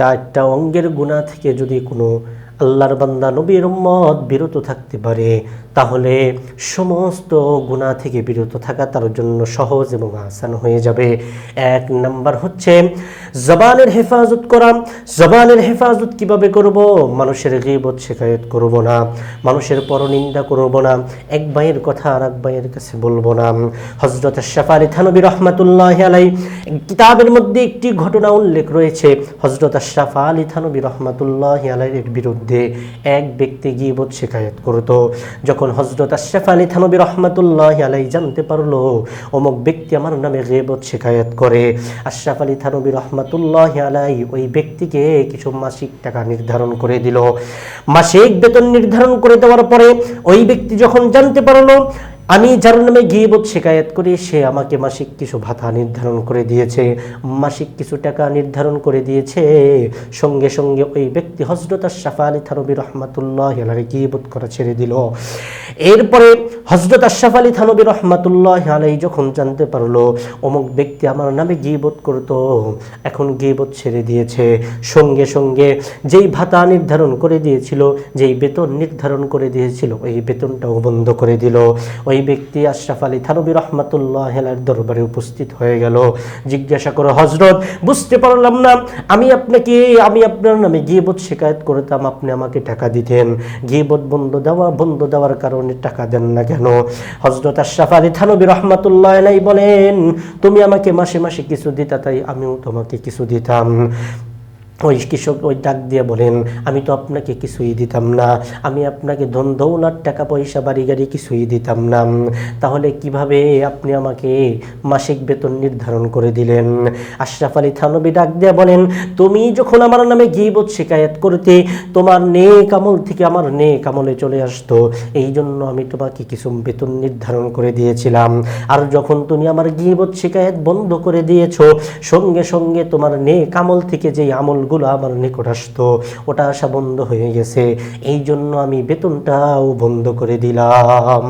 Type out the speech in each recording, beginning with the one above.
4টা অঙ্গের গুনাহ থেকে যদি কোনো আল্লাহর বান্দা নবীর উম্মত বিরত থাকতে পারে, তাহলে সমস্ত গুনাহ থেকে বিরত থাকা তার জন্য সহজ এবং আসান হয়ে যাবে। 1 নাম্বার হচ্ছে জবানের হেফাজত করা। জবানের হেফাজত কিভাবে করব? মানুষের গীবত শিকায়ত করব না, মানুষের পরনিন্দা করব না, এক ভাইয়ের কথা আর এক ভাইয়ের কাছে বলবো না। হযরত আশরাফ আলী থানভী রাহমাতুল্লাহি আলাইহি কিতাবের মধ্যে একটি ঘটনা উল্লেখ রয়েছে। হযরত আশরাফ আলী থানভী রাহমাতুল্লাহি আলাইহির বিরুদ্ধে এক ব্যক্তি গীবত শিকায়ত করত। যখন হযরত আশরাফ আলী থানভী রাহমাতুল্লাহি আলাইহি জানতে পারলো অমুক ব্যক্তি আমার নামে গীবত শিকায়ত করে, আশরাফ আলী থানভী রাহমাতুল্লাহি আলাইহি ওই ব্যক্তিকে কিছু মাসিক টাকা নির্ধারণ করে দিল। মাসিক বেতন নির্ধারণ করে দেওয়ার পরে ওই ব্যক্তি যখন জানতে পারলো আমি যার নামে গীবত শিকায়ত করি সে আমাকে মাসিক কিছু ভাতা নির্ধারণ করে দিয়েছে, মাসিক কিছু টাকা নির্ধারণ করে দিয়েছে, সঙ্গে সঙ্গে ওই ব্যক্তি হযরত আশরাফ আলী থানভী রাহমাতুল্লাহি আলাইহি গীবত করা ছেড়ে দিল। এরপরে হযরত আশরাফ আলী থানভী রাহমাতুল্লাহি আলাইহি যখন জানতে পারলো অমুক ব্যক্তি আমার নামে গীবত করত, এখন গীবত ছেড়ে দিয়েছে, সঙ্গে সঙ্গে যেই ভাতা নির্ধারণ করে দিয়েছিল, যেই বেতন নির্ধারণ করে দিয়েছিল, ওই বেতনটাও বন্ধ করে দিল। ওই ব্যক্তি আশরাফ আলী থানভী রাহমাতুল্লাহি আলাইহির দরবারে উপস্থিত হয়ে গেল। জিজ্ঞাসা করো, হযরত বুঝতে পারলাম না, আমি আপনার নামে গীবত শিকায়ত করতাম, আপনি আমাকে টাকা দিতেন, গীবত বন্ধ দেওয়ার কারণে টাকা দেন না কেন? হযরত আশরাফ আলী থানভী রাহমাতুল্লাহি আলাইহি বলেন, তুমি আমাকে মাসে মাসে কিছু দিতা, তাই আমিও তোমাকে কিছু দিতাম। ওই কৃষক ওই ডাক দিয়ে বলেন, আমি তো আপনাকে কিছুই দিতাম না, আমি আপনাকে ধন দৌলত টাকা পয়সা বাড়ি গাড়ি কিছুই দিতাম না, তাহলে কিভাবে আপনি আমাকে মাসিক বেতন নির্ধারণ করে দিলেন? আশরাফ আলী থানভী ডাক দিয়ে বলেন, তুমি যখন আমার নামে গীবত শিকায়ত করতে, তোমার নেক আমল থেকে আমার নেক আমলে চলে আসতো, এই জন্য আমি তোমাকে কিছু বেতন নির্ধারণ করে দিয়েছিলাম। আর যখন তুমি আমার গীবত শিকায়ত বন্ধ করে দিয়েছো, সঙ্গে সঙ্গে তোমার নেক আমল থেকে যেই আমল আমার নিকট আসতো ওটা আসা বন্ধ হয়ে গেছে, এই জন্য আমি বেতনটাও বন্ধ করে দিলাম।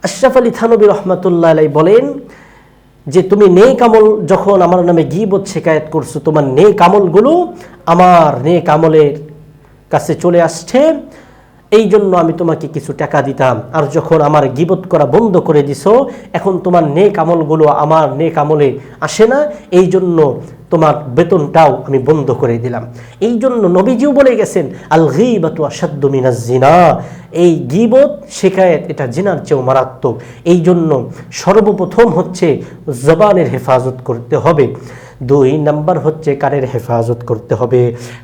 আশরাফ আলী থানভী রাহমাতুল্লাহি আলাইহি বলেন যে তুমি নেক আমল যখন আমার নামে গীবত শিকায়ত করছো, তোমার নেক আমলগুলো আমার নেক আমলের কাছে চলে আসছে, এই জন্য আমি তোমাকে কিছু টাকা দিতাম। আর যখন আমার গীবত করা বন্ধ করে দিছো, এখন তোমার নেক আমলগুলো আমার নেক আমলে আসে না, এই জন্য তোমার বেতনটাও আমি বন্ধ করে দিলাম। এই জন্য নবীজিও বলে গেছেন, আল গীবাতু আশাদ্দু মিনাজ জিনা, এই গীবত শিকায়েত এটা জিনার চেয়েও মারাত্মক। এই জন্য সর্বপ্রথম হচ্ছে জবানের হেফাজত করতে হবে। 2 নাম্বার হচ্ছে কানের হেফাজত করতে হবে।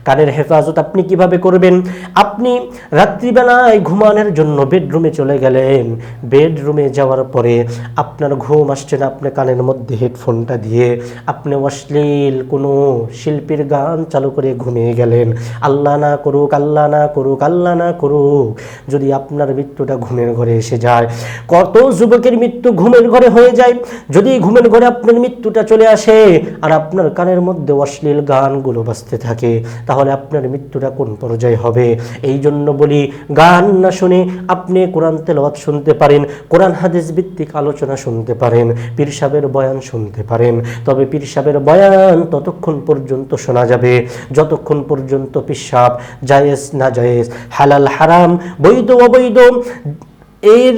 কানের হেফাজত আপনি কিভাবে করবেন? আপনি রাত্রিবেলায় ঘুমানোর জন্য বেডরুমে চলে গেলেন, বেডরুমে যাওয়ার পরে আপনার ঘুম আসছে না, আপনি কানের মধ্যে হেডফোনটা দিয়ে আপনি অশ্লীল কোনো শিল্পীর গান চালু করে ঘুমিয়ে গেলেন। আল্লাহ না করুক, আল্লাহ না করুক, আল্লাহ না করুক যদি আপনার মৃত্যুটা ঘুমের ঘরে এসে যায়। কত যুবকের মৃত্যু ঘুমের ঘরে হয়ে যায়। যদি ঘুমের ঘরে আপনার মৃত্যুটা চলে আসে আর আপনার কানের মধ্যে অশ্লীল গানগুলো বাজতে থাকে, তাহলে আপনার মৃত্যুটা কোন পর্যায়ে হবে? এই জন্য বলি, গান না শুনে আপনি কোরআন তেলাওয়াত শুনতে পারেন, কোরআন হাদিস ভিত্তিক আলোচনা শুনতে পারেন, পীর সাহেবের বয়ান শুনতে পারেন। তবে পীর সাহেবের বয়ান ততক্ষণ পর্যন্ত শোনা যাবে যতক্ষণ পর্যন্ত পেশাব জায়েজ না জায়েজ, হালাল হারাম, বৈধ অবৈধ এর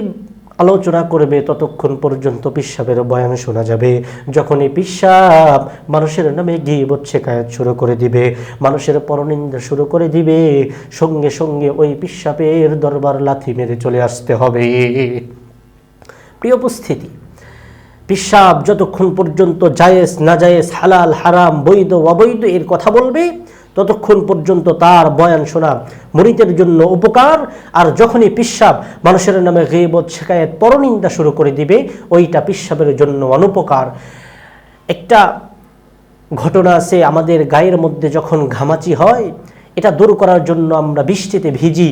আলোচনা করবে, ততক্ষণ পর্যন্ত পেশাবের বয়ান শোনা যাবে। যখন এই পেশাব মানুষের নামে গীবত শিকায়ত শুরু করে দিবে, মানুষের পরনিন্দা শুরু করে দিবে, সঙ্গে সঙ্গে ওই পেশাবের দরবার লাথি মেরে চলে আসতে হবে। প্রিয় উপস্থিতি, পেশাব যতক্ষণ পর্যন্ত জায়েজ না জায়েজ, হালাল হারাম, বৈধ অবৈধ এর কথা বলবে, ততক্ষণ পর্যন্ত তার বয়ান শোনা মুরিদের জন্য উপকার। আর যখনই পেশাব মানুষের নামে গীবত শিকায়েত পরনিন্দা শুরু করে দিবে, ওইটা পেশাবের জন্য অনুপকার। একটা ঘটনা আছে, আমাদের গায়ের মধ্যে যখন ঘামাচি হয়, এটা দূর করার জন্য আমরা বৃষ্টিতে ভিজি,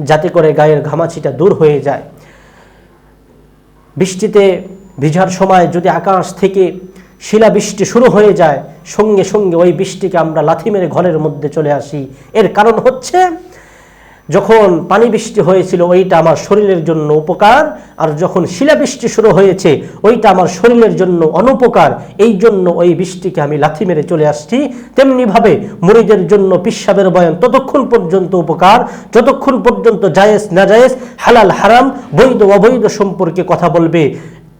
যাতে করে গায়ের ঘামাচিটা দূর হয়ে যায়। বৃষ্টিতে ভিজার সময় যদি আকাশ থেকে শিলাবৃষ্টি শুরু হয়ে যায়, সঙ্গে সঙ্গে ওই বৃষ্টিকে আমরা লাথি মেরে ঘরের মধ্যে চলে আসি। এর কারণ হচ্ছে যখন পানি বৃষ্টি হয়েছিল ওইটা আমার শরীরের জন্য উপকার, আর যখন শিলাবৃষ্টি শুরু হয়েছে ওইটা আমার শরীরের জন্য অনুপকার, এই জন্য ওই বৃষ্টিকে আমি লাথি মেরে চলে আসছি। তেমনিভাবে মুরিদের জন্য পিশাবের বয়ান ততক্ষণ পর্যন্ত উপকার যতক্ষণ পর্যন্ত জায়েজ নাজায়েজ হালাল হারাম বৈধ অবৈধ সম্পর্কে কথা বলবে,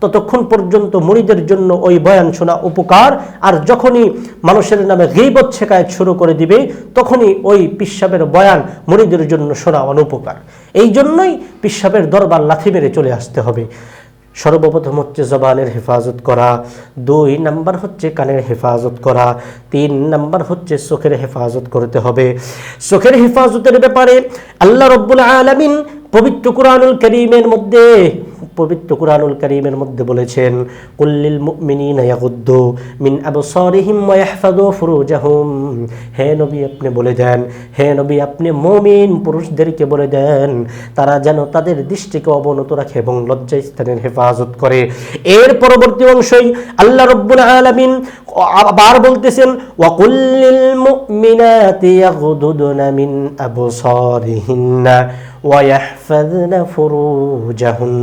ততক্ষণ পর্যন্ত মুরিদের জন্য ওই বয়ান শোনা উপকার। আর যখনই মানুষের নামে গীবত শেখায়ত শুরু করে দিবে তখনই ওই পিশাবের বয়ান মুরিদের জন্য শোনা অনুপকার। এই জন্যই পিশাবের দরবার লাথি মেরে চলে আসতে হবে। সর্বপ্রথম হচ্ছে জবানের হেফাজত করা, 2 নাম্বার হচ্ছে কানের হেফাজত করা, 3 নাম্বার হচ্ছে চোখের হেফাজত করতে হবে। চোখের হেফাজতের ব্যাপারে আল্লাহ রাব্বুল আলামিন পবিত্র কুরআনুল কারীমের মধ্যে বলেছেন, কুল্লিল মুমিনিনা ইয়াগুদ্দু মিন আবসারিহিম ওয়া ইয়াহফাযু ফুরুজাহুম। হে নবী আপনি বলে দেন, হে নবী আপনি মুমিন পুরুষদেরকে বলে দেন তারা যেন তাদের দৃষ্টিকে অবনত রাখে এবং লজ্জাস্থানের হেফাজত করে। এর পরবর্তী অংশই আল্লাহ রাব্বুল আলামিন আবার বলতেছেন, ওয়া কুল্লিল মুমিনাতি ইয়াগুদুনা মিন আবসারিহিন্না ওয়া ইয়াহফাযনা ফুরুজাহুন।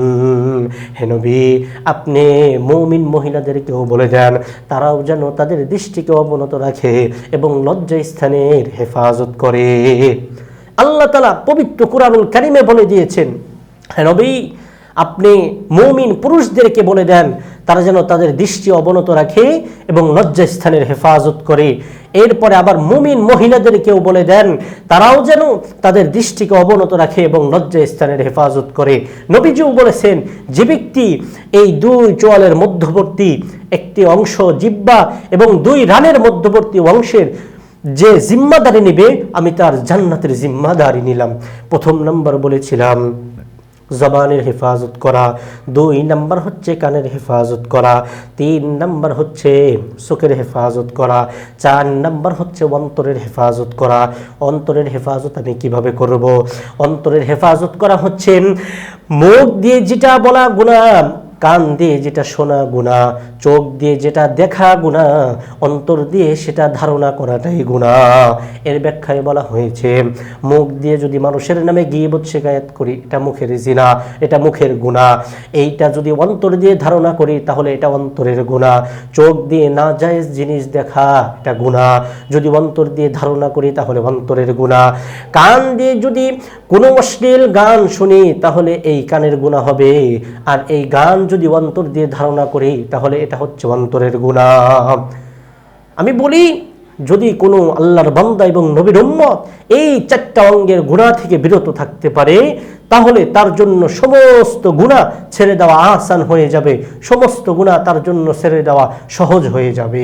হে নবী আপনি মুমিন মহিলাদেরকেও বলে দেন তারাও যেন তাদের দৃষ্টিকে অবনত রাখে এবং লজ্জাস্থানের হেফাজত করে। আল্লাহ তাআলা পবিত্র কুরআনুল কারীমে বলে দিয়েছেন, হে নবী আপনি মুমিন পুরুষদেরকে বলে দেন তারা যেন তাদের দৃষ্টি অবনত রাখে এবং লজ্জাস্থানের হেফাজত করে। এরপরে আবার মুমিন মহিলাদেরকেও বলে দেন তারাও যেন তাদের দৃষ্টিকে অবনত রাখে এবং লজ্জাস্থানের হেফাজত করে। নবীজিও বলেছেন, যে ব্যক্তি এই 2 চোয়ালের মধ্যবর্তী একটি অংশ জিহ্বা এবং 2 রানের মধ্যবর্তী অংশের যে জিম্মাদারি নেবে আমি তার জান্নাতের জিম্মাদারি নিলাম। 1 নম্বর বলেছিলাম জবানের হেফাজত করা, 2 নাম্বার হচ্ছে কানের হেফাজত করা, 3 নাম্বার হচ্ছে চোখের হেফাজত করা, 4 নাম্বার হচ্ছে অন্তরের হেফাজত করা। অন্তরের হেফাজত আমি কিভাবে করব? অন্তরের হেফাজত করা হচ্ছে মুখ দিয়ে যেটা বলা গুনাহ, কান দিয়ে যেটা শোনা গুনাহ, চোখ দিয়ে যেটা দেখা গুনাহ, অন্তর দিয়ে সেটা ধারণা করাটাই গুনাহ। এর ব্যাখ্যায় বলা হয়েছে মুখ দিয়ে যদি মানুষের নামে গীবত শিকায়াত করি এটা মুখের জিনা, এটা মুখের গুনাহ। এইটা যদি অন্তর দিয়ে ধারণা করি তাহলে এটা অন্তরের গুনাহ। চোখ দিয়ে নাজায়েজ জিনিস দেখা এটা গুনাহ, যদি অন্তর দিয়ে ধারণা করি তাহলে অন্তরের গুনাহ। কান দিয়ে যদি কোনো অশ্লীল গান শুনি তাহলে এই কানের গুনাহ হবে, আর এই গান যদি অন্তর দিয়ে ধারণা করি তাহলে এটা হচ্ছে অন্তরের গুনাহ। আমি বলি যদি কোনো আল্লাহর বান্দা এবং নবীর উম্মত এই 4টা অঙ্গের গুনাহ থেকে বিরত থাকতে পারে তাহলে তার জন্য সমস্ত গুনাহ ছেড়ে দেওয়া আসান হয়ে যাবে, সমস্ত গুনাহ তার জন্য ছেড়ে দেওয়া সহজ হয়ে যাবে।